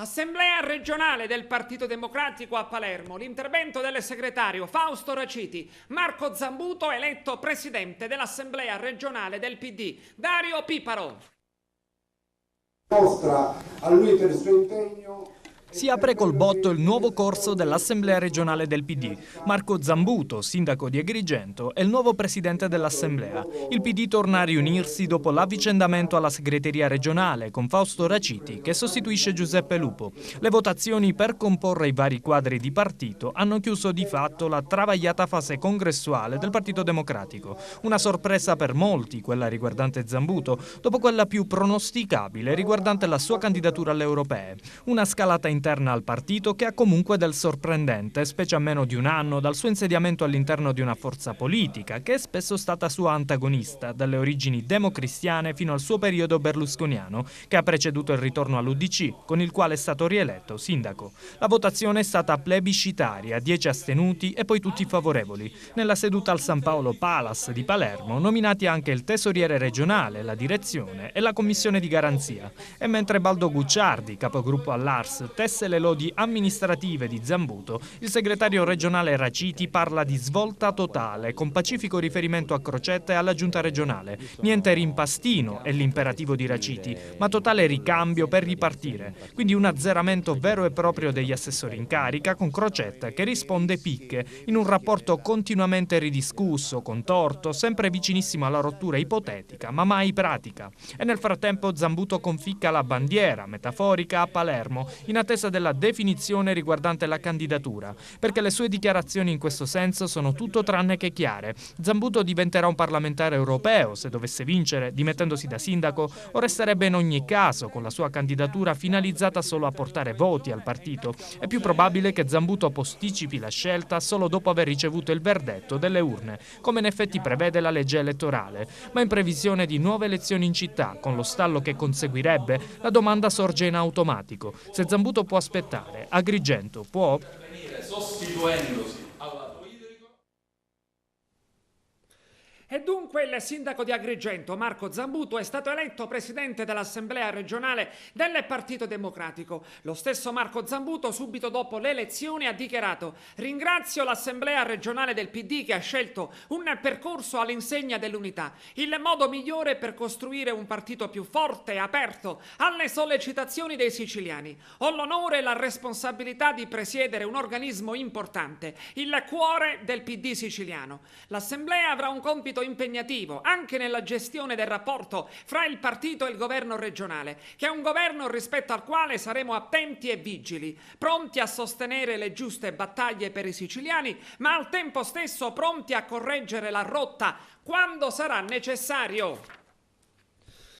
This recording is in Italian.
Assemblea regionale del Partito Democratico a Palermo. L'intervento del segretario Fausto Raciti. Marco Zambuto eletto presidente dell'Assemblea regionale del PD. Dario Piparo. Mostra a lui per il suo impegno. Si apre col botto il nuovo corso dell'Assemblea regionale del PD. Marco Zambuto, sindaco di Agrigento, è il nuovo presidente dell'Assemblea. Il PD torna a riunirsi dopo l'avvicendamento alla segreteria regionale con Fausto Raciti, che sostituisce Giuseppe Lupo. Le votazioni per comporre i vari quadri di partito hanno chiuso di fatto la travagliata fase congressuale del Partito Democratico. Una sorpresa per molti, quella riguardante Zambuto, dopo quella più pronosticabile riguardante la sua candidatura alle europee. Una scalata interna al partito che ha comunque del sorprendente, specie a meno di un anno dal suo insediamento all'interno di una forza politica che è spesso stata sua antagonista, dalle origini democristiane fino al suo periodo berlusconiano, che ha preceduto il ritorno all'UDC, con il quale è stato rieletto sindaco. La votazione è stata plebiscitaria, 10 astenuti e poi tutti favorevoli. Nella seduta al San Paolo Palace di Palermo, nominati anche il tesoriere regionale, la direzione e la commissione di garanzia. E mentre Baldo Gucciardi, capogruppo all'Ars, tesse le lodi amministrative di Zambuto, il segretario regionale Raciti parla di svolta totale, con pacifico riferimento a Crocetta e alla giunta regionale. Niente rimpastino è l'imperativo di Raciti, ma totale ricambio per ripartire. Quindi un azzeramento vero e proprio degli assessori in carica, con Crocetta che risponde picche, in un rapporto continuamente ridiscusso, contorto, sempre vicinissimo alla rottura ipotetica, ma mai pratica. E nel frattempo Zambuto conficca la bandiera metaforica a Palermo, in attesa della definizione riguardante la candidatura, perché le sue dichiarazioni in questo senso sono tutto tranne che chiare. Zambuto diventerà un parlamentare europeo se dovesse vincere, dimettendosi da sindaco, o resterebbe in ogni caso con la sua candidatura finalizzata solo a portare voti al partito. È più probabile che Zambuto posticipi la scelta solo dopo aver ricevuto il verdetto delle urne, come in effetti prevede la legge elettorale. Ma in previsione di nuove elezioni in città, con lo stallo che conseguirebbe, la domanda sorge in automatico. Se Zambuto può aspettare, Agrigento può? Sostituendosi alla E dunque il sindaco di Agrigento, Marco Zambuto, è stato eletto presidente dell'Assemblea regionale del Partito Democratico. Lo stesso Marco Zambuto, subito dopo le elezioni, ha dichiarato: ringrazio l'Assemblea regionale del PD che ha scelto un percorso all'insegna dell'unità, il modo migliore per costruire un partito più forte e aperto alle sollecitazioni dei siciliani. Ho l'onore e la responsabilità di presiedere un organismo importante, il cuore del PD siciliano. L'Assemblea avrà un compito impegnativo anche nella gestione del rapporto fra il partito e il governo regionale, che è un governo rispetto al quale saremo attenti e vigili, pronti a sostenere le giuste battaglie per i siciliani, ma al tempo stesso pronti a correggere la rotta quando sarà necessario.